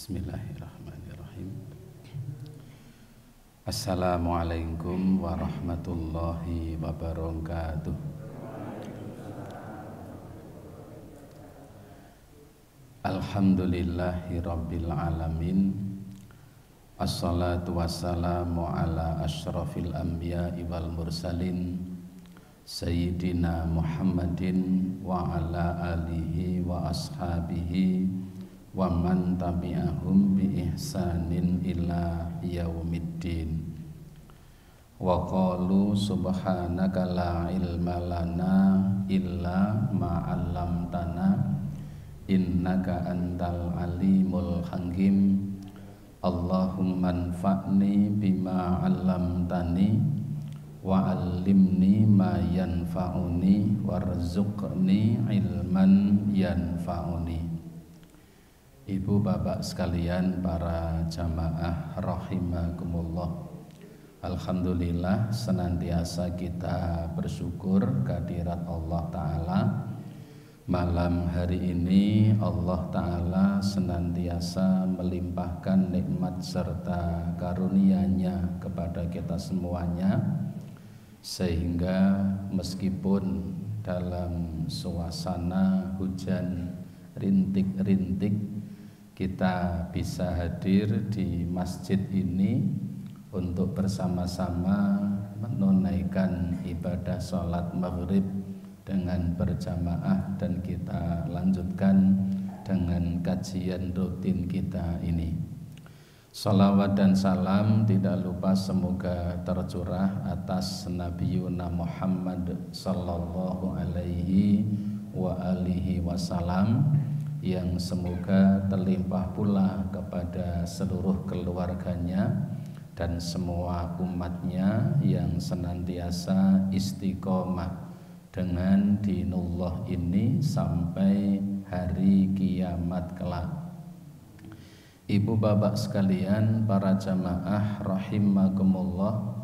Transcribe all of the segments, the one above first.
Bismillahirrahmanirrahim. Assalamualaikum warahmatullahi wabarakatuh. Alhamdulillahi rabbil alamin. Assalatu wassalamu ala asyrafil anbiya'i wal mursalin Sayyidina Muhammadin wa ala alihi wa ashabihi wa man tabi'ahum bi ihsanin ila yaumiddin. Wa qalu subhanaka la ilma lana illa ma 'allamtana innaka antal alimul hakim. Allahumma anfa'ni bima 'allamtani wa 'allimni ma yanfa'uni warzuqni ilman yanfa'uni. Ibu bapak sekalian, para jamaah rahimakumullah, alhamdulillah senantiasa kita bersyukur kehadirat Allah Ta'ala. Malam hari ini Allah Ta'ala senantiasa melimpahkan nikmat serta karunia-Nya kepada kita semuanya, sehingga meskipun dalam suasana hujan rintik-rintik kita bisa hadir di masjid ini untuk bersama-sama menunaikan ibadah sholat maghrib dengan berjamaah, dan kita lanjutkan dengan kajian rutin kita ini. Salawat dan salam tidak lupa semoga tercurah atas Nabiyuna Muhammad sallallahu alaihi wa alihi wasallam, yang semoga terlimpah pula kepada seluruh keluarganya dan semua umatnya yang senantiasa istiqomah dengan dinullah ini sampai hari kiamat kelak. Ibu bapak sekalian, para jamaah rahimakumullah,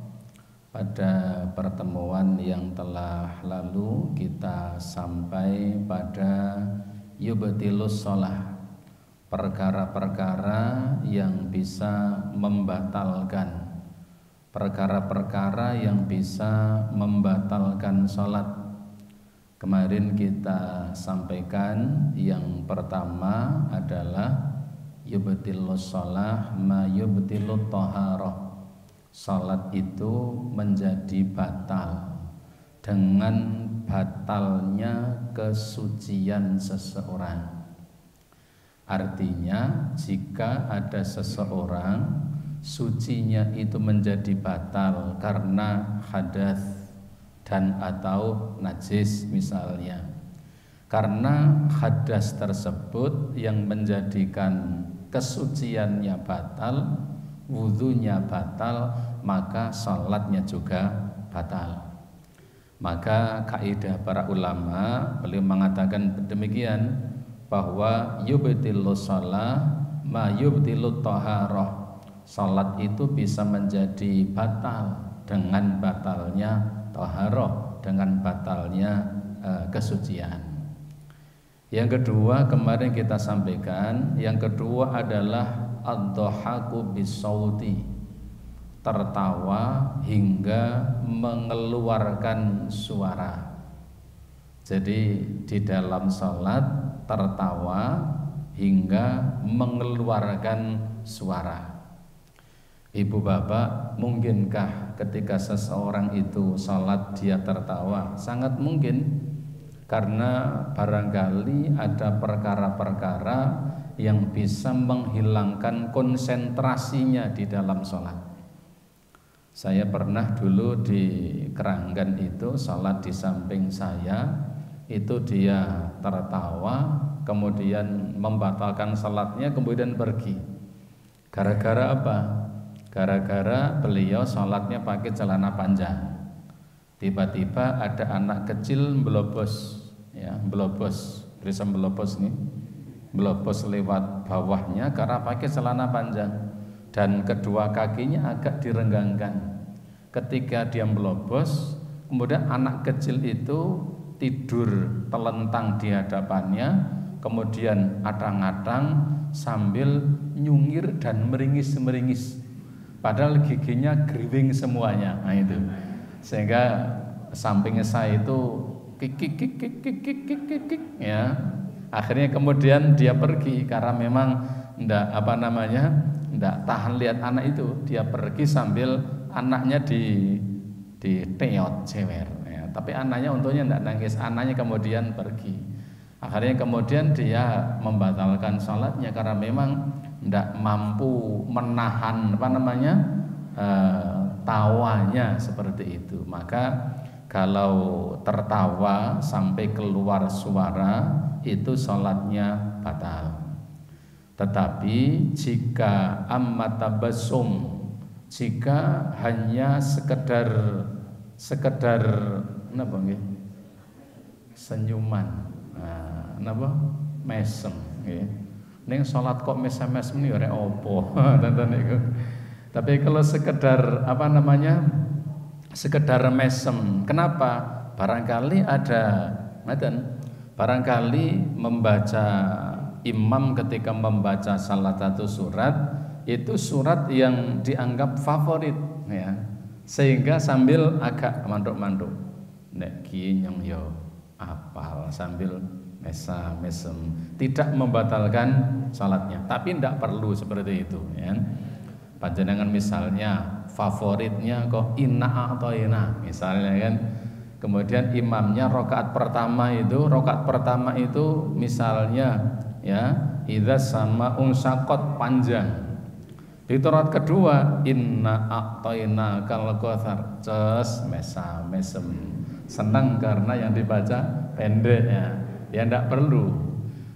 pada pertemuan yang telah lalu kita sampai pada yubtilus shalah, perkara-perkara yang bisa membatalkan, perkara-perkara yang bisa membatalkan sholat. Kemarin kita sampaikan yang pertama adalah yubtilus shalah ma yubtilut thaharah. Sholat itu menjadi batal dengan batalnya kesucian seseorang. Artinya jika ada seseorang sucinya itu menjadi batal karena hadas dan atau najis misalnya, karena hadas tersebut yang menjadikan kesuciannya batal, wudhunya batal, maka sholatnya juga batal. Maka kaidah para ulama, beliau mengatakan demikian, bahwa yubtilus shalah ma yubtilut thaharah. Salat itu bisa menjadi batal dengan batalnya thaharah, dengan batalnya kesucian. Yang kedua kemarin kita sampaikan, yang kedua adalah ad-dhahaku bisauti, tertawa hingga mengeluarkan suara. Jadi di dalam salat tertawa hingga mengeluarkan suara. Ibu bapak, mungkinkah ketika seseorang itu salat dia tertawa? Sangat mungkin, karena barangkali ada perkara-perkara yang bisa menghilangkan konsentrasinya di dalam salat. Saya pernah dulu di Keranggan itu, salat di samping saya, itu dia tertawa, kemudian membatalkan salatnya, kemudian pergi. Gara-gara apa? Gara-gara beliau salatnya pakai celana panjang. Tiba-tiba ada anak kecil melobos, ya, melobos, bisa melobos nih, melobos lewat bawahnya karena pakai celana panjang, dan kedua kakinya agak direnggangkan. Ketika dia melobos, kemudian anak kecil itu tidur telentang di hadapannya, kemudian adang-adang sambil nyungir dan meringis-meringis. Padahal giginya griwing semuanya. Nah itu. Sehingga sampingnya saya itu kik ya. Akhirnya kemudian dia pergi karena memang ndak tahan lihat anak itu. Dia pergi sambil anaknya di teot cewer ya. Tapi anaknya untungnya ndak nangis. Anaknya kemudian pergi. Akhirnya kemudian dia membatalkan sholatnya karena memang ndak mampu menahan tawanya seperti itu. Maka kalau tertawa sampai keluar suara itu sholatnya batal. Tetapi jika ammatabasum, jika hanya sekedar senyuman, mesem, neng sholat kok mesem-mesem ini ora opo, tapi kalau sekedar sekedar mesem. Kenapa? Barangkali ada barangkali membaca imam ketika membaca salah satu surat itu surat yang dianggap favorit ya. Sehingga sambil agak manduk-manduk nek ki nyong yo apal sambil mesem tidak membatalkan salatnya, tapi tidak perlu seperti itu ya. Panjenengan misalnya favoritnya kok inna atau ina misalnya kan, kemudian imamnya rokaat pertama itu misalnya ya idza sama unsakot panjang, di rokaat kedua inna a'toina kal kautsar ces mesem senang karena yang dibaca pendek ya tidak perlu.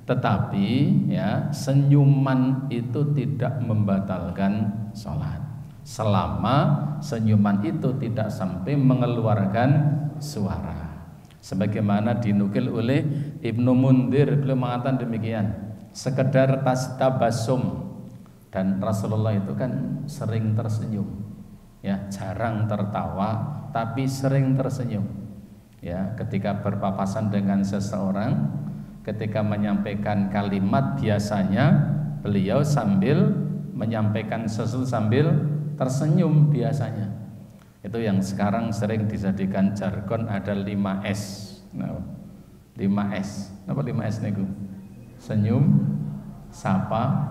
Tetapi ya senyuman itu tidak membatalkan sholat selama senyuman itu tidak sampai mengeluarkan suara, sebagaimana dinukil oleh Ibnu Mundir. Beliau mengatakan demikian, sekedar tabasum, dan Rasulullah itu kan sering tersenyum ya, jarang tertawa tapi sering tersenyum ya. Ketika berpapasan dengan seseorang, ketika menyampaikan kalimat biasanya beliau sambil menyampaikan sesuatu sambil tersenyum biasanya. Itu yang sekarang sering dijadikan jargon, ada 5S. Nah, 5S. Apa 5S niku? Senyum, sapa,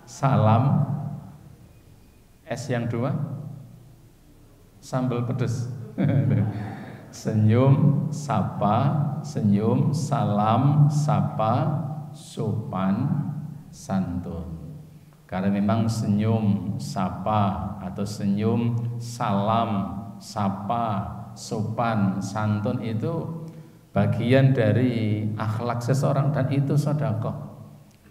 salam. S yang 2 sambal pedes. Senyum, sapa, senyum, salam, sapa, sopan, santun. Karena memang senyum, sapa atau senyum, salam, sapa, sopan, santun itu bagian dari akhlak seseorang dan itu sedekah.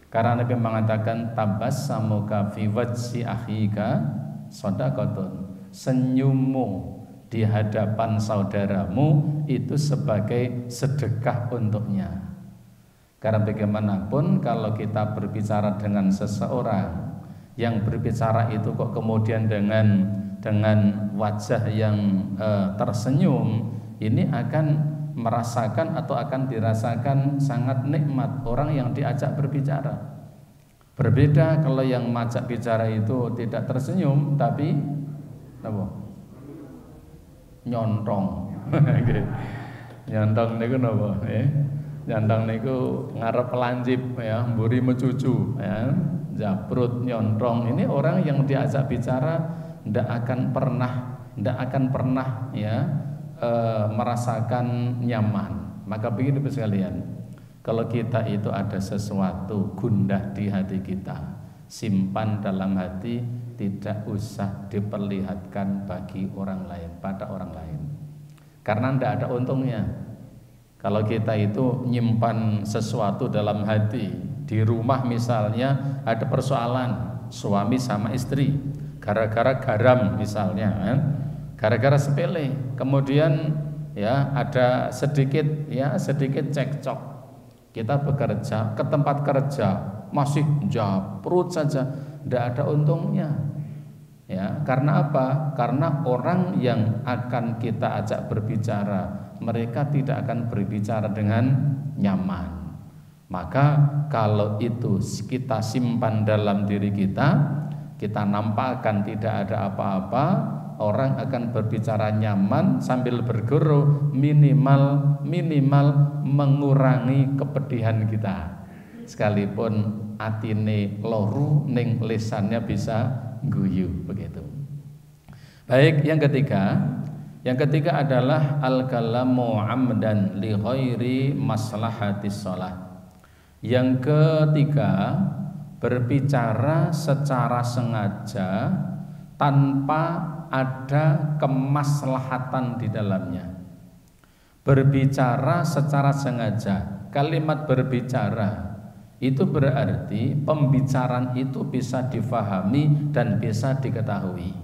Karena Nabi mengatakan tabassamuka fi wajhi akhika shadaqatun. Senyummu di hadapan saudaramu itu sebagai sedekah untuknya. Karena bagaimanapun kalau kita berbicara dengan seseorang yang berbicara itu kok kemudian dengan wajah yang tersenyum, ini akan merasakan atau akan dirasakan sangat nikmat orang yang diajak berbicara. Berbeda kalau yang mengajak bicara itu tidak tersenyum tapi nyontong. Nyontong niku napa nyontong niku ngarep lancip ya, mburi mecucu ya, jabrut nyontong. Ini orang yang diajak bicara ndak akan pernah ya merasakan nyaman. Maka begini sekalian, kalau kita itu ada sesuatu gundah di hati kita, simpan dalam hati, tidak usah diperlihatkan bagi orang lain, pada orang lain. Karena tidak ada untungnya. Kalau kita itu nyimpan sesuatu dalam hati, di rumah misalnya ada persoalan suami sama istri, gara-gara garam misalnya, gara-gara sepele, kemudian ya ada sedikit cekcok. Kita bekerja ke tempat kerja masih jabrut saja, tidak ada untungnya. Ya, karena apa? Karena orang yang akan kita ajak berbicara, mereka tidak akan berbicara dengan nyaman. Maka kalau itu kita simpan dalam diri kita nampakkan tidak ada apa-apa, orang akan berbicara nyaman sambil berguru, minimal mengurangi kepedihan kita. Sekalipun atine loru ning lisannya bisa guyu begitu. Baik, yang ketiga adalah al-kalamu amdan li ghairi maslahatis shalah. Yang ketiga, berbicara secara sengaja tanpa ada kemaslahatan di dalamnya. Berbicara secara sengaja. Kalimat berbicara itu berarti pembicaraan itu bisa difahami dan bisa diketahui.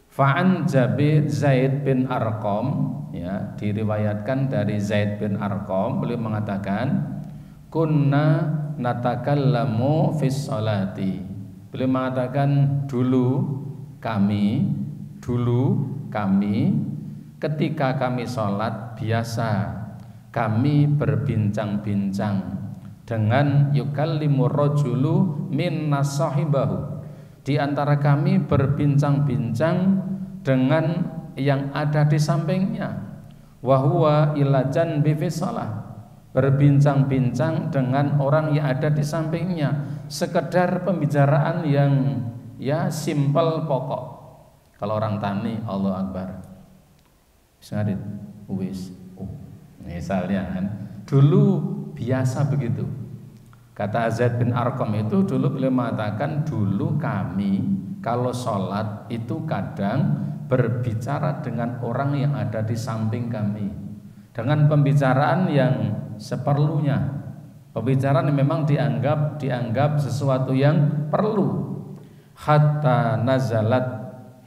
Fa'an Jabir Zaid bin Arqam, ya, diriwayatkan dari Zaid bin Arqam, beliau mengatakan kunna natakallamu fis sholati. Beliau mengatakan dulu kami ketika kami sholat biasa kami berbincang-bincang dengan yukallimu rajulu minna sahibahu. Di antara kami berbincang-bincang dengan yang ada di sampingnya. Wa huwa ila janbi fi shalah. Berbincang-bincang dengan orang yang ada di sampingnya, sekedar pembicaraan yang ya simpel pokok. Kalau orang tani, Allah Akbar, sengarit, wis, misalnya kan, dulu biasa begitu. Kata Zaid bin Arqam itu dulu beliau mengatakan dulu kami kalau sholat itu kadang berbicara dengan orang yang ada di samping kami dengan pembicaraan yang seperlunya, pembicaraan yang memang dianggap sesuatu yang perlu. Hatta nazalat,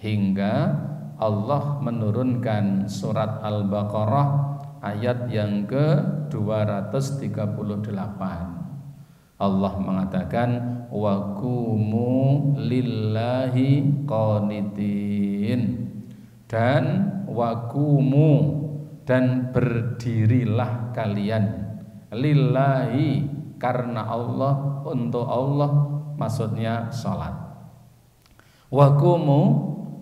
hingga Allah menurunkan surat Al-Baqarah ayat yang ke-238. Allah mengatakan wa qumu lillahi qanitin, dan wa qumu, dan berdirilah kalian lillahi, karena Allah, untuk Allah, maksudnya sholat. Waqumu,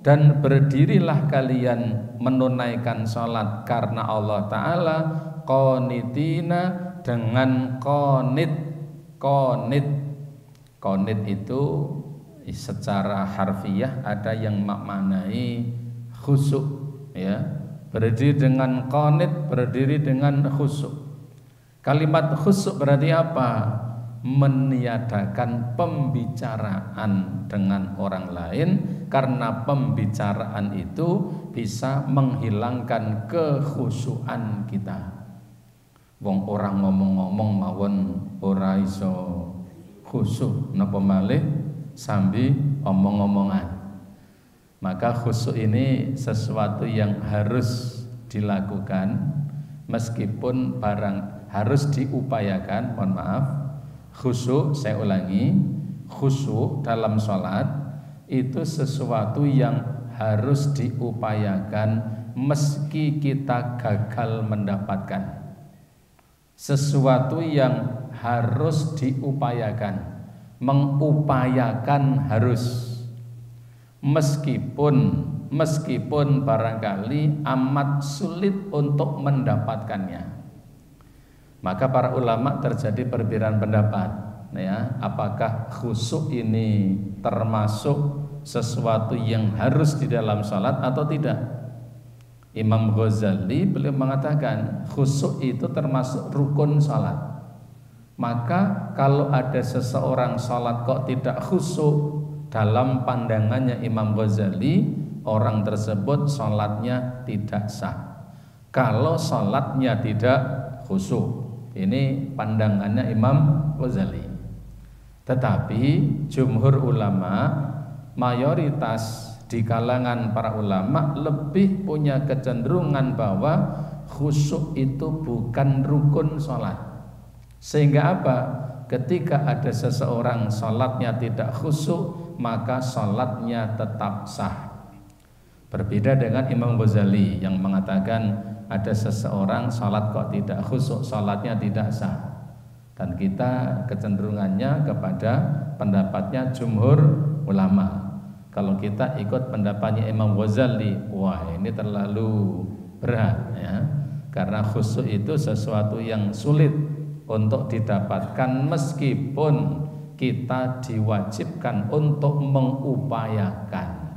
dan berdirilah kalian menunaikan sholat karena Allah Ta'ala, qanitina, dengan qanit itu secara harfiah ada yang maknai khusyuk, ya. Berdiri dengan qanit, berdiri dengan khusyuk. Kalimat khusyuk berarti apa? Meniadakan pembicaraan dengan orang lain, karena pembicaraan itu bisa menghilangkan kekhusyuan kita. Wong orang ngomong-ngomong mawon ora iso khusyuk, napa malih sambil omong-omongan. Maka khusyuk ini sesuatu yang harus dilakukan, meskipun barang harus diupayakan. Mohon maaf, khusyuk, saya ulangi, khusyuk dalam sholat itu sesuatu yang harus diupayakan meski kita gagal mendapatkan. Sesuatu yang harus diupayakan, mengupayakan harus, meskipun barangkali amat sulit untuk mendapatkannya. Maka para ulama terjadi perbedaan pendapat, ya, apakah khusyuk ini termasuk sesuatu yang harus di dalam salat atau tidak. Imam Ghazali beliau mengatakan khusyuk itu termasuk rukun salat. Maka kalau ada seseorang salat kok tidak khusyuk, dalam pandangannya Imam Ghazali, orang tersebut salatnya tidak sah. Kalau salatnya tidak khusyuk, ini pandangannya Imam Ghazali. Tetapi jumhur ulama, mayoritas di kalangan para ulama lebih punya kecenderungan bahwa khusyuk itu bukan rukun salat. Sehingga apa? Ketika ada seseorang salatnya tidak khusyuk, maka salatnya tetap sah. Berbeda dengan Imam Ghazali yang mengatakan ada seseorang salat kok tidak khusyuk, salatnya tidak sah. Dan kita kecenderungannya kepada pendapatnya jumhur ulama. Kalau kita ikut pendapatnya Imam Ghazali, wah ini terlalu berat ya. Karena khusyuk itu sesuatu yang sulit untuk didapatkan meskipun kita diwajibkan untuk mengupayakan.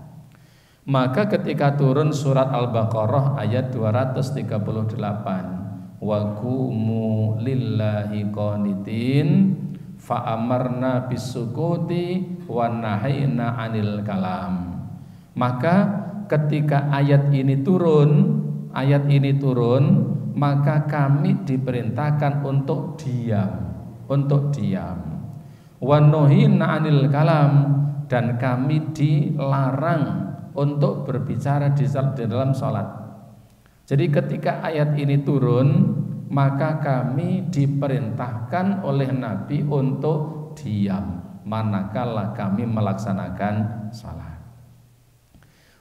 Maka ketika turun surat Al-Baqarah ayat 238, wa qumu lillahi qanitin fa amarna bisukuti wa nahayna 'anil kalam. Maka ketika ayat ini turun, maka kami diperintahkan untuk diam, wa nuhina 'anil kalam, dan kami dilarang untuk berbicara di dalam sholat. Jadi ketika ayat ini turun, maka kami diperintahkan oleh Nabi untuk diam manakala kami melaksanakan salat.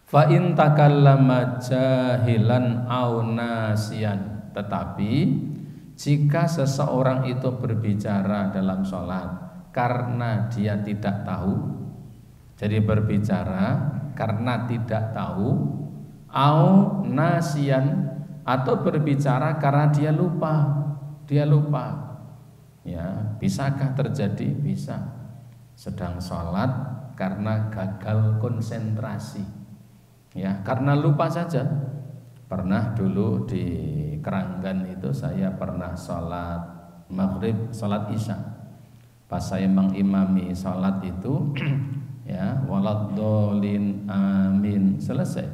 Fa in takallama jahilan au nasiyan, tetapi jika seseorang itu berbicara dalam salat karena dia tidak tahu, jadi berbicara karena tidak tahu, au nasian, atau berbicara karena dia lupa. Ya, bisakah terjadi? Bisa. Sedang sholat karena gagal konsentrasi, ya, karena lupa saja. Pernah dulu di Keranggan itu saya pernah sholat maghrib, sholat isya. Pas saya mengimami sholat itu, ya, waladhdallin amin, selesai.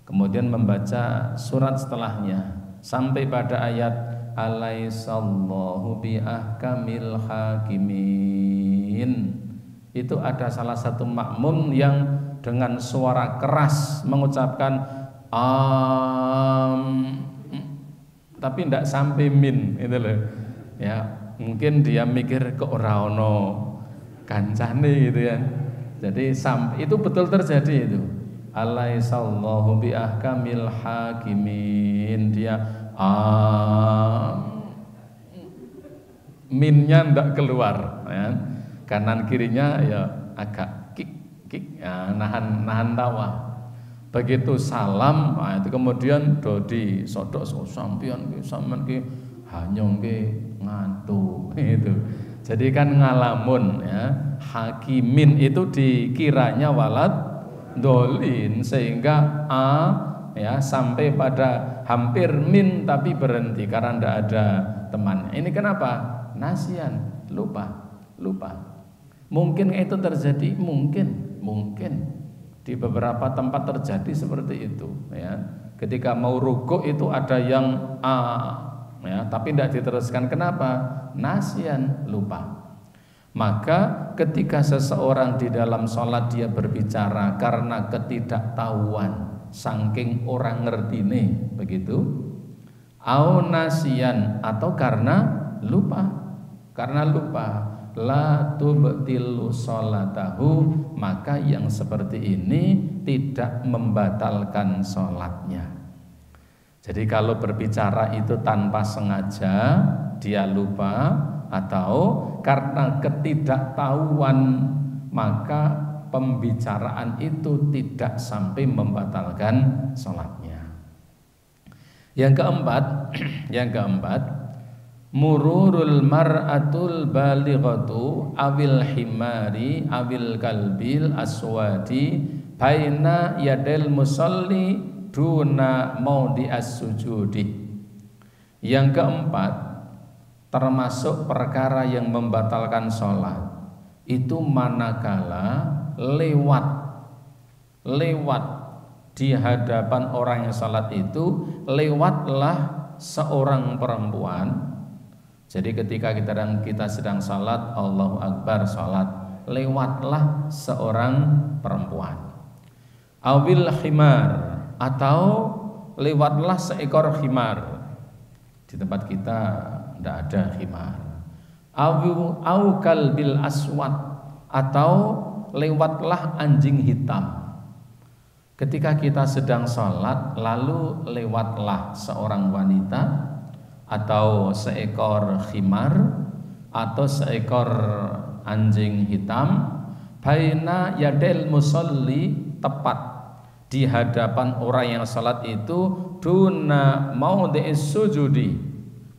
Kemudian membaca surat setelahnya sampai pada ayat alaisallahu biahkamil hakimin. Itu ada salah satu makmum yang dengan suara keras mengucapkan tapi tidak sampai min, itu loh. Ya, mungkin dia mikir kok ora ono kancane gitu ya. Jadi itu betul terjadi itu. Alaisallahu biahkamil hakimin, dia minnya ndak keluar ya. Kanan kirinya ya agak kik ya, nahan tawa. Begitu salam, itu kemudian dodi sodok sampeyan ki hanyong ki ngantuk itu. Jadi kan ngalamun ya, hakimin itu dikiranya walad dolin, sehingga ya sampai pada hampir min tapi berhenti karena tidak ada temannya. Ini kenapa? Nasian, lupa. Mungkin itu terjadi, mungkin di beberapa tempat terjadi seperti itu ya. Ketika mau rukuk itu ada yang ya, tapi tidak diteruskan. Kenapa? Nasian, lupa. Maka ketika seseorang di dalam sholat dia berbicara karena ketidaktahuan, saking orang ngerti nih, begitu, au nasian, atau karena lupa, la tubtilu sholatahu, maka yang seperti ini tidak membatalkan sholatnya. Jadi kalau berbicara itu tanpa sengaja, dia lupa, atau karena ketidaktahuan, maka pembicaraan itu tidak sampai membatalkan sholatnya. Yang keempat, mururul mar'atul balighatu awil himari awil kalbil aswadi baina yadil musalli duna maudi as-sujudi. Yang keempat, termasuk perkara yang membatalkan sholat itu manakala lewat di hadapan orang yang sholat itu, lewatlah seorang perempuan. Jadi ketika kita sedang sholat, Allahu Akbar, sholat, lewatlah seorang perempuan. Awil khimar, atau lewatlah seekor khimar. Di tempat kita tidak ada khimar. Au kalbil aswad, atau lewatlah anjing hitam. Ketika kita sedang sholat, lalu lewatlah seorang wanita atau seekor khimar, atau seekor anjing hitam baina yadil musolli, tepat di hadapan orang yang salat itu, duna maudhi'is sujudi,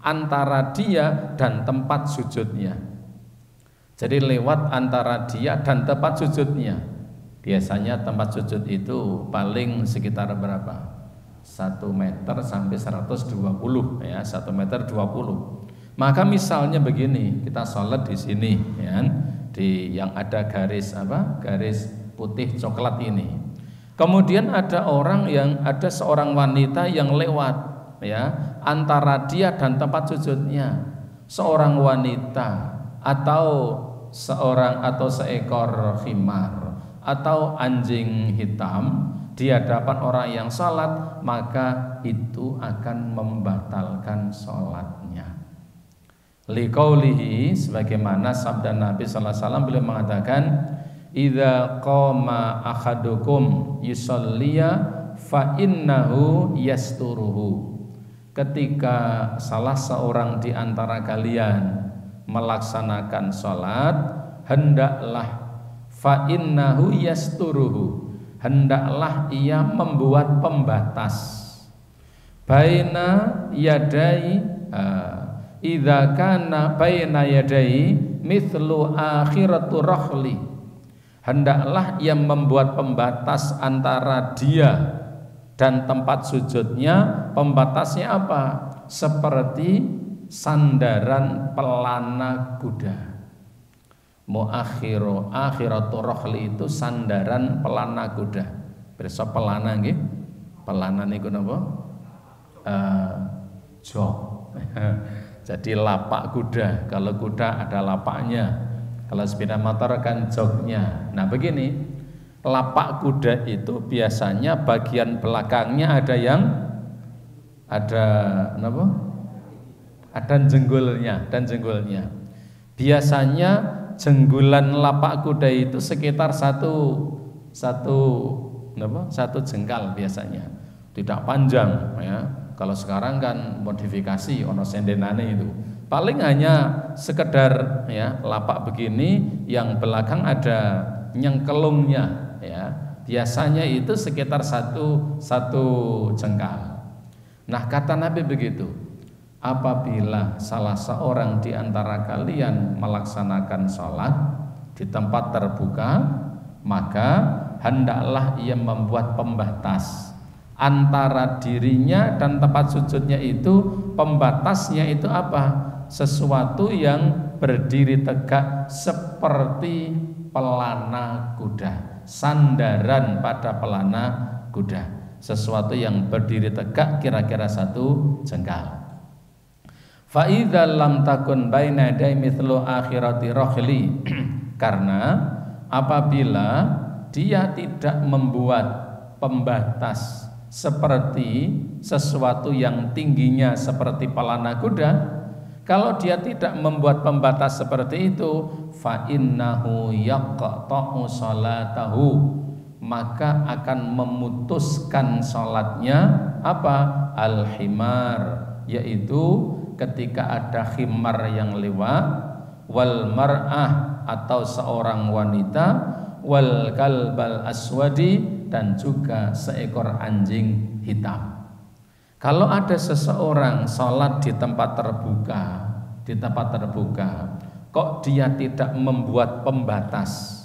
antara dia dan tempat sujudnya. Jadi lewat antara dia dan tempat sujudnya. Biasanya tempat sujud itu paling sekitar berapa? 1 meter sampai 120 ya, 1 meter 20. Maka misalnya begini, kita sholat di sini ya, di yang ada garis apa? Garis putih coklat ini. Kemudian ada seorang wanita yang lewat ya, antara dia dan tempat sujudnya. Seorang wanita atau seekor khimar atau anjing hitam di hadapan orang yang sholat, maka itu akan membatalkan sholatnya. Liqaulihi, sebagaimana sabda Nabi sallallahu alaihi wasallam, beliau mengatakan, idza qama ahadukum yusalliya fa innahu yasturuhu. Ketika salah seorang di antara kalian melaksanakan sholat, hendaklah fa innahu yasturuhu, hendaklah ia membuat pembatas baina yadai, idza kana baina yadai mithlu akhiratu rahli, hendaklah ia membuat pembatas antara dia dan tempat sujudnya. Pembatasnya apa? Seperti sandaran pelana kuda. Akhiratu rahli itu sandaran pelana kuda. Besok pelana nggih. Pelana niku napa? Jok. Jadi lapak kuda. Kalau kuda ada lapaknya. Kalau sepeda motor kan joknya. Nah begini, lapak kuda itu biasanya bagian belakangnya ada jenggulnya. Biasanya jenggulan lapak kuda itu sekitar satu jengkal biasanya, tidak panjang ya. Kalau sekarang kan modifikasi ono sendenane itu, paling hanya sekedar ya lapak begini, yang belakang ada nyengkelungnya ya. Biasanya itu sekitar satu jengkal. Nah kata Nabi begitu, apabila salah seorang di antara kalian melaksanakan sholat di tempat terbuka, maka hendaklah ia membuat pembatas antara dirinya dan tempat sujudnya itu. Pembatasnya itu apa? Sesuatu yang berdiri tegak seperti pelana kuda, sandaran pada pelana kuda. Sesuatu yang berdiri tegak kira-kira 1 jengkal. Fa idza lam takun baina yaday mithlu akhirati rahli, karena apabila dia tidak membuat pembatas seperti sesuatu yang tingginya seperti pelana kuda, kalau dia tidak membuat pembatas seperti itu, fa innahu yaqta'u salatahu, maka akan memutuskan salatnya apa? Al-himar, yaitu ketika ada khimar yang lewat, wal mar'ah atau seorang wanita, wal kalbal aswadi, dan juga seekor anjing hitam. Kalau ada seseorang sholat di tempat terbuka, kok dia tidak membuat pembatas?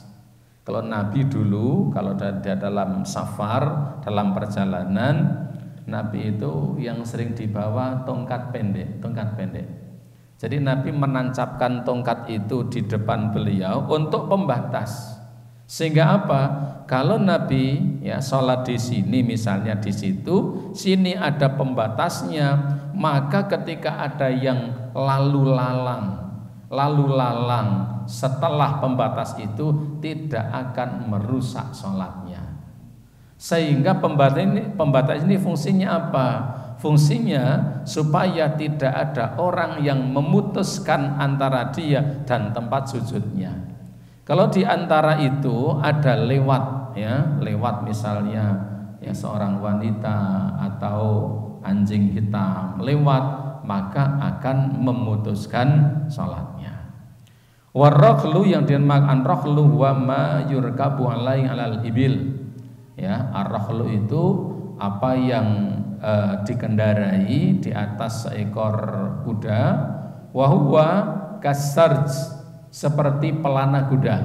Kalau Nabi dulu, kalau dia dalam safar, dalam perjalanan, Nabi itu yang sering dibawa tongkat pendek. Jadi Nabi menancapkan tongkat itu di depan beliau untuk pembatas. Sehingga apa? Kalau Nabi ya sholat di sini, misalnya di situ, sini ada pembatasnya, maka ketika ada yang lalu lalang setelah pembatas itu tidak akan merusak sholatnya. Sehingga pembatas ini fungsinya apa? Fungsinya supaya tidak ada orang yang memutuskan antara dia dan tempat sujudnya. Kalau di antara itu ada lewat misalnya ya seorang wanita atau anjing hitam lewat, maka akan memutuskan sholatnya. Warrokhlu yang dimakan rokhlu wa ma yurkabu alai alal ibil. Ya, arrokhlu itu apa yang dikendarai di atas seekor kuda. Wahuwa kasarj, seperti pelana kuda.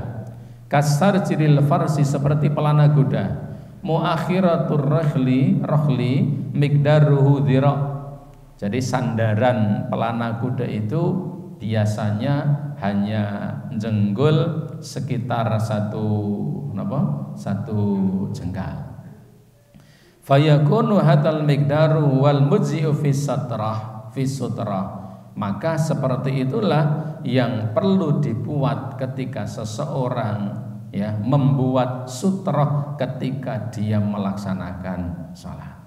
Kasarjil farsi, seperti pelana kuda. Muakhiratur rokhli migdaruhu dhira. Jadi sandaran pelana kuda itu biasanya hanya jenggul sekitar satu jengkal. Fayakunu hadal migdaru wal mujzi'u fi sutrah. Maka seperti itulah yang perlu dibuat ketika seseorang membuat sutrah ketika dia melaksanakan salat.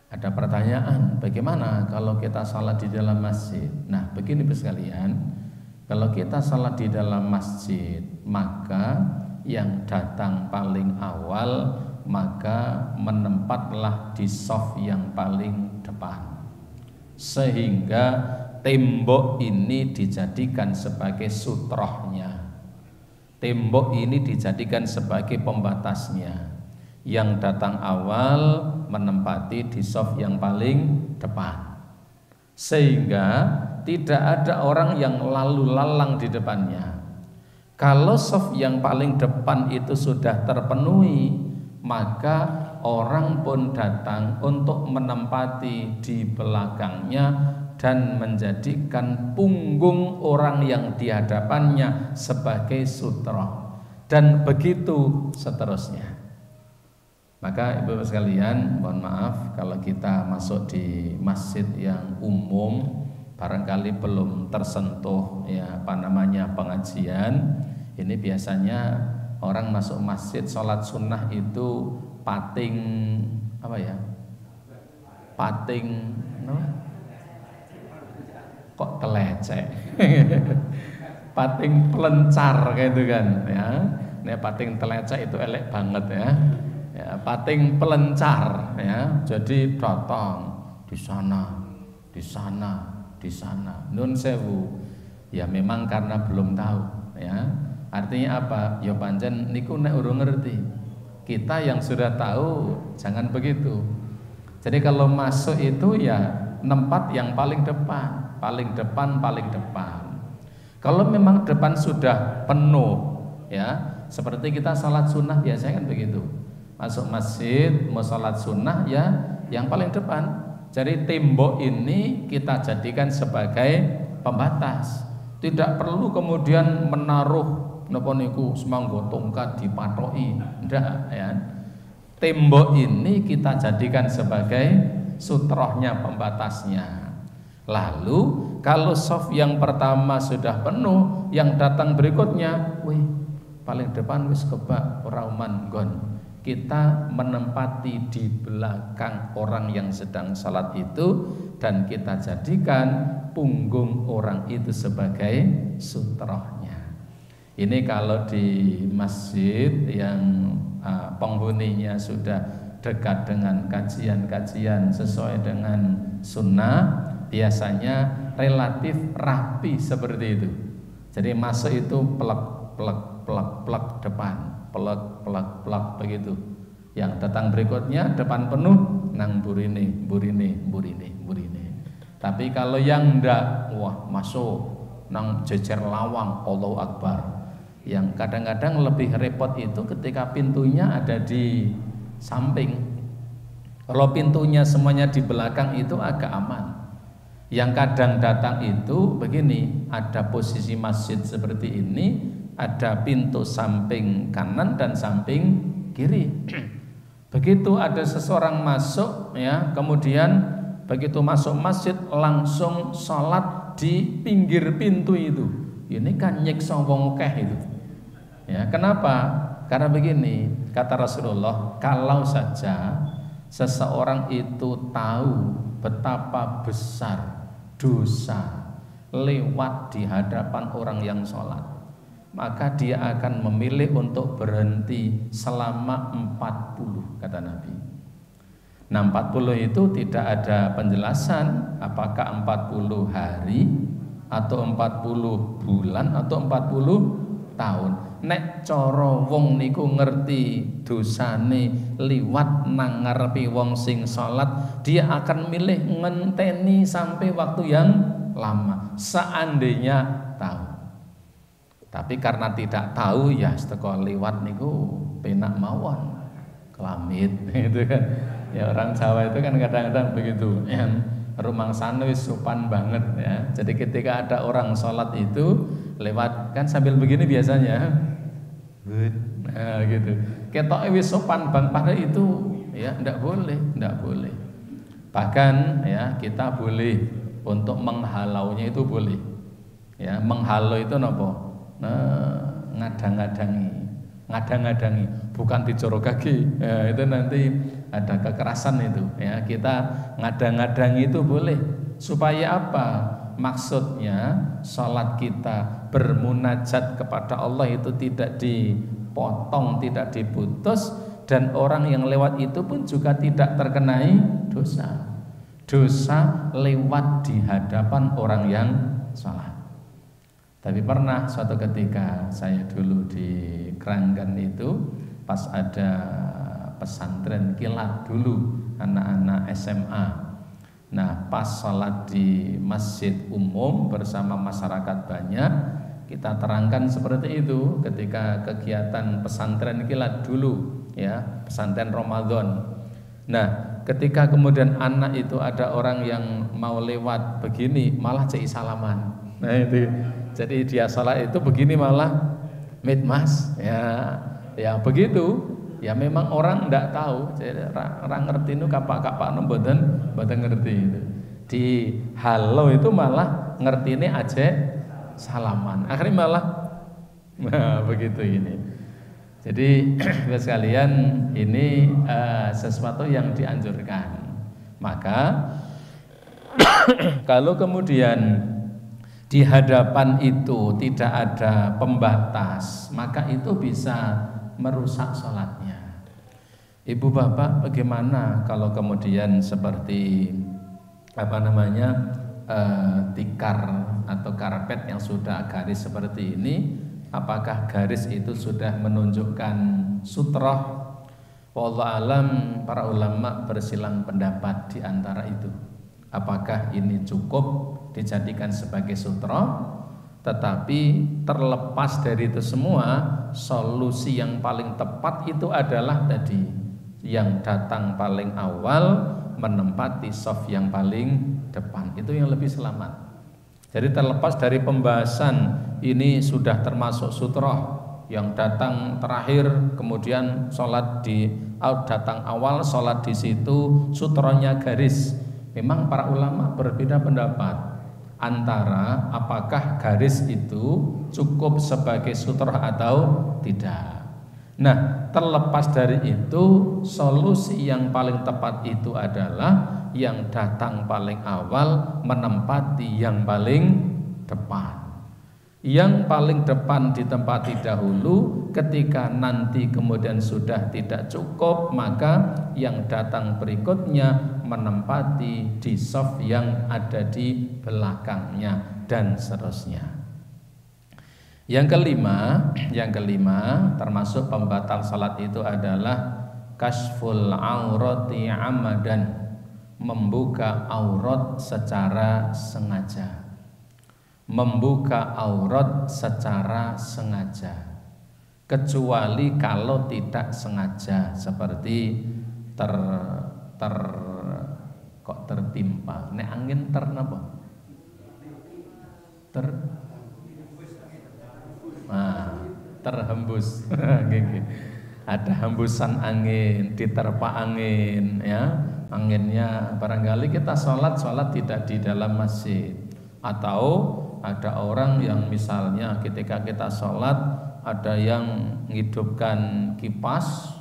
Ada pertanyaan, bagaimana kalau kita salat di dalam masjid? Nah, begini sekalian, kalau kita salat di dalam masjid, maka yang datang paling awal maka menempatlah di shaf yang paling depan, sehingga tembok ini dijadikan sebagai sutrohnya. Tembok ini dijadikan sebagai pembatasnya. Yang datang awal menempati di shaf yang paling depan, sehingga tidak ada orang yang lalu lalang di depannya. Kalau shaf yang paling depan itu sudah terpenuhi, maka orang pun datang untuk menempati di belakangnya dan menjadikan punggung orang yang di hadapannya sebagai sutroh, dan begitu seterusnya. Maka ibu sekalian, mohon maaf kalau kita masuk di masjid yang umum, barangkali belum tersentuh pengajian. Ini biasanya orang masuk masjid sholat sunnah itu pating kok telecek pating pelencar gitu kan ya. Ini pating telecek itu elek banget ya. Ya, pating pelencar ya. Jadi datang di sana, di sana, di sana. Nun sewu. Ya memang karena belum tahu ya. Artinya apa? Ya pancen niku nek urung ngerti. Kita yang sudah tahu jangan begitu. Jadi kalau masuk itu ya nempat yang paling depan, paling depan, paling depan. Kalau memang depan sudah penuh ya, seperti kita salat sunnah biasanya kan begitu. Masuk masjid mau salat sunnah ya yang paling depan. Jadi tembok ini kita jadikan sebagai pembatas. Tidak perlu kemudian menaruh napa niku semangga tongkat dipatoki. Ndak ya. Tembok ini kita jadikan sebagai sutrohnya, pembatasnya. Lalu kalau shaf yang pertama sudah penuh, yang datang berikutnya, wih, paling depan wis kebak ora uman nggon. Kita menempati di belakang orang yang sedang salat itu dan kita jadikan punggung orang itu sebagai sutrohnya. Ini kalau di masjid yang penghuninya sudah dekat dengan kajian-kajian sesuai dengan sunnah, biasanya relatif rapi seperti itu. Jadi masuk itu plek plek plek plek depan, plek plek plek begitu. Yang datang berikutnya depan penuh nang burine burine burine burine. Tapi kalau yang ndak, wah masuk nang jejer lawang, Allahu Akbar. Yang kadang-kadang lebih repot itu ketika pintunya ada di samping. Kalau pintunya semuanya di belakang itu agak aman. Yang kadang datang itu begini, ada posisi masjid seperti ini, ada pintu samping kanan dan samping kiri. Begitu ada seseorang masuk ya, kemudian begitu masuk masjid langsung sholat di pinggir pintu itu. Ini kan nyiksa wong akeh itu. Ya, kenapa? Karena begini, kata Rasulullah, kalau saja seseorang itu tahu betapa besar dosa lewat di hadapan orang yang sholat, maka dia akan memilih untuk berhenti selama 40, kata Nabi. Nah 40 itu tidak ada penjelasan apakah 40 hari atau 40 bulan atau 40 tahun. Nek cara wong niku ngerti dosane liwat nang ngarepe wong sing salat, dia akan milih ngenteni sampai waktu yang lama seandainya tahu. Tapi karena tidak tahu ya seteko liwat niku penak mawon kelamit gitu kan. Ya orang Jawa itu kan kadang-kadang begitu. Rumangsane wis sopan banget ya. Jadi ketika ada orang sholat itu lewat kan sambil begini biasanya, nah gitu. Ketoke wis sopan bang, padahal itu ya ndak boleh. Bahkan ya kita boleh untuk menghalaunya itu boleh. Ya menghalau itu nopo? Nah, ngadang-ngadangi, bukan dicorokake. Ya, itu nanti ada kekerasan itu ya. Kita ngadang-ngadangi itu boleh supaya apa? Maksudnya salat kita bermunajat kepada Allah itu tidak dipotong, tidak diputus, dan orang yang lewat itu pun juga tidak terkenai dosa lewat di hadapan orang yang salat. Tapi pernah suatu ketika saya dulu di Keranggan itu pas ada pesantren kilat dulu anak-anak SMA. Nah pas sholat di masjid umum bersama masyarakat banyak, kita terangkan seperti itu ketika kegiatan pesantren kilat dulu ya, pesantren Ramadan. Nah ketika kemudian anak itu ada orang yang mau lewat begini malah cek salaman. Nah itu jadi dia sholat itu begini malah mit mas ya begitu. Ya memang orang tidak tahu, orang ngerti itu kapak-kapak mboten ngerti itu. Di halo itu malah ngerti ini aja salaman. Akhirnya malah begitu ini. Jadi sekalian ini sesuatu yang dianjurkan. Maka kalau kemudian di hadapan itu tidak ada pembatas, maka itu bisa merusak sholatnya. Ibu bapak bagaimana kalau kemudian seperti tikar atau karpet yang sudah garis seperti ini, apakah garis itu sudah menunjukkan sutroh? Wallahu alam, para ulama bersilang pendapat di antara itu. Apakah ini cukup dijadikan sebagai sutroh? Tetapi terlepas dari itu semua, solusi yang paling tepat itu adalah tadi, yang datang paling awal menempati shaf yang paling depan, itu yang lebih selamat. Jadi terlepas dari pembahasan ini sudah termasuk sutroh, yang datang terakhir kemudian sholat datang awal sholat di situ sutrohnya garis. Memang para ulama berbeda pendapat antara apakah garis itu cukup sebagai sutroh atau tidak. Nah, terlepas dari itu, solusi yang paling tepat itu adalah yang datang paling awal menempati yang paling depan. Yang paling depan ditempati dahulu, ketika nanti kemudian sudah tidak cukup, maka yang datang berikutnya menempati di shaf yang ada di belakangnya dan seterusnya. Yang kelima termasuk pembatal salat itu adalah kasful aurati amadan, membuka aurat secara sengaja. Membuka aurat secara sengaja, kecuali kalau tidak sengaja, seperti tertimpa. Nek angin terhembus. Ada hembusan angin, diterpa angin, ya. Anginnya barangkali kita sholat tidak di dalam masjid, atau ada orang yang misalnya ketika kita sholat ada yang menghidupkan kipas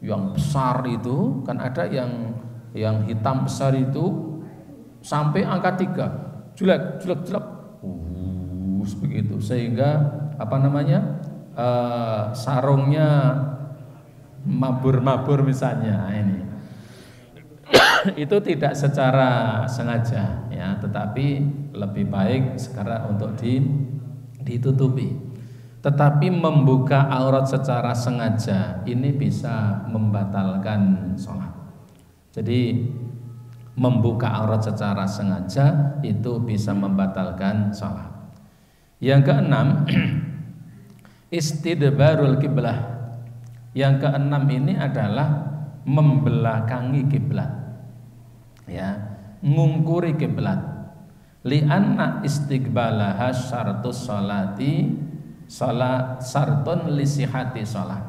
yang besar itu, kan ada yang hitam besar itu sampai angka 3, jelek begitu, sehingga sarungnya mabur misalnya ini. itu tidak secara sengaja ya, tetapi lebih baik sekarang untuk ditutupi. Tetapi membuka aurat secara sengaja ini bisa membatalkan sholat. Jadi membuka aurat secara sengaja itu bisa membatalkan sholat. Yang keenam, istidbarul kiblah. Yang keenam ini adalah membelakangi kiblat, ya, ngungkuri kiblat. Li'anna istiqbalaha syartus sholati salat sartun lisihati sholat.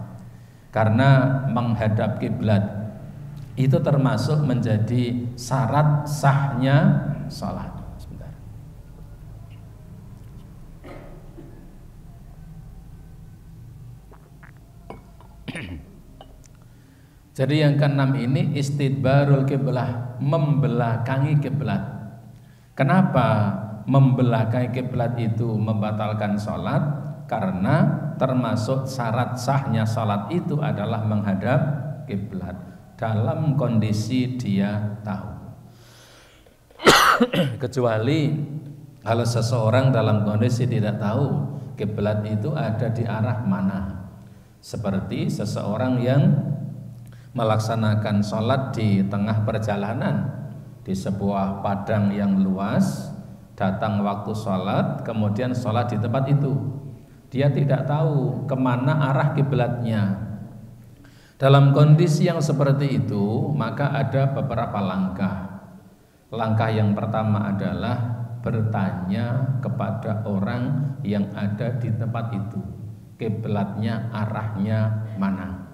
Karena menghadap kiblat itu termasuk menjadi syarat sahnya sholat. Sebentar. Jadi yang keenam ini istidbarul kiblah, membelakangi kiblat. Kenapa membelakangi kiblat itu membatalkan sholat? Karena termasuk syarat sahnya sholat itu adalah menghadap kiblat dalam kondisi dia tahu. Kecuali kalau seseorang dalam kondisi tidak tahu kiblat itu ada di arah mana, seperti seseorang yang melaksanakan sholat di tengah perjalanan di sebuah padang yang luas, datang waktu sholat, kemudian sholat di tempat itu, dia tidak tahu kemana arah kiblatnya. Dalam kondisi yang seperti itu, maka ada beberapa langkah. Langkah yang pertama adalah bertanya kepada orang yang ada di tempat itu, kiblatnya arahnya mana.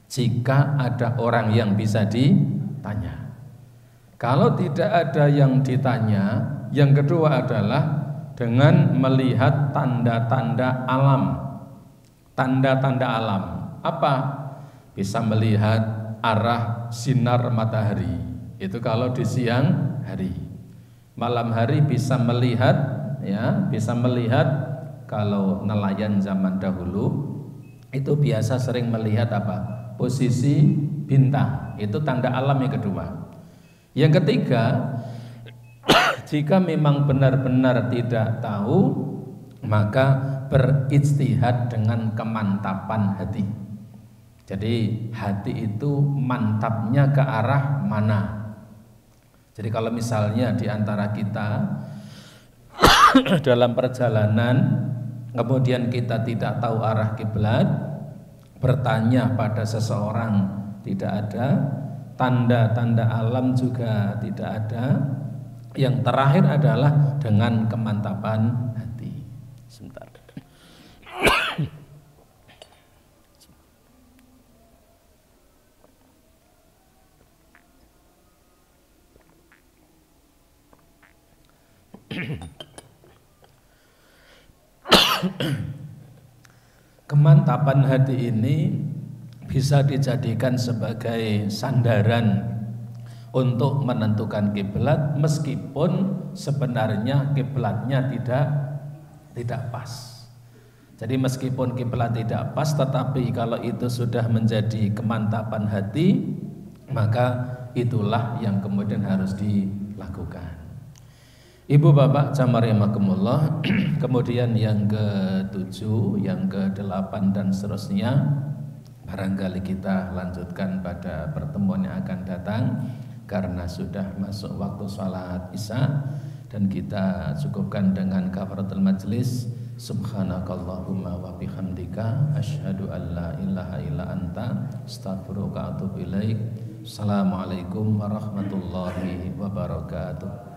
Jika ada orang yang bisa ditanya. Kalau tidak ada yang ditanya, yang kedua adalah dengan melihat tanda-tanda alam. Tanda-tanda alam apa? Bisa melihat arah sinar matahari. Itu kalau di siang hari. Malam hari bisa melihat, ya, bisa melihat. Kalau nelayan zaman dahulu itu biasa sering melihat apa? Posisi bintang. Itu tanda alam yang kedua. Yang ketiga, jika memang benar-benar tidak tahu, maka berijtihad dengan kemantapan hati. Jadi hati itu mantapnya ke arah mana. Jadi kalau misalnya di antara kita dalam perjalanan kemudian kita tidak tahu arah kiblat, bertanya pada seseorang tidak ada, tanda-tanda alam juga tidak ada. Yang terakhir adalah dengan kemantapan hati. Sebentar. Kemantapan hati ini bisa dijadikan sebagai sandaran untuk menentukan kiblat, meskipun sebenarnya kiblatnya tidak pas. Jadi meskipun kiblat tidak pas, tetapi kalau itu sudah menjadi kemantapan hati, maka itulah yang kemudian harus dilakukan. Ibu bapak jamaah rahimakumullah. Kemudian yang ke-7, yang ke-8 dan seterusnya barangkali kita lanjutkan pada pertemuan yang akan datang, karena sudah masuk waktu salat Isya, dan kita cukupkan dengan kafaratul majlis. Subhanakallahumma wa bihamdika asyhadu an la ilaha illa anta astaghfiruka wa atubu ilaik. Assalamualaikum warahmatullahi wabarakatuh.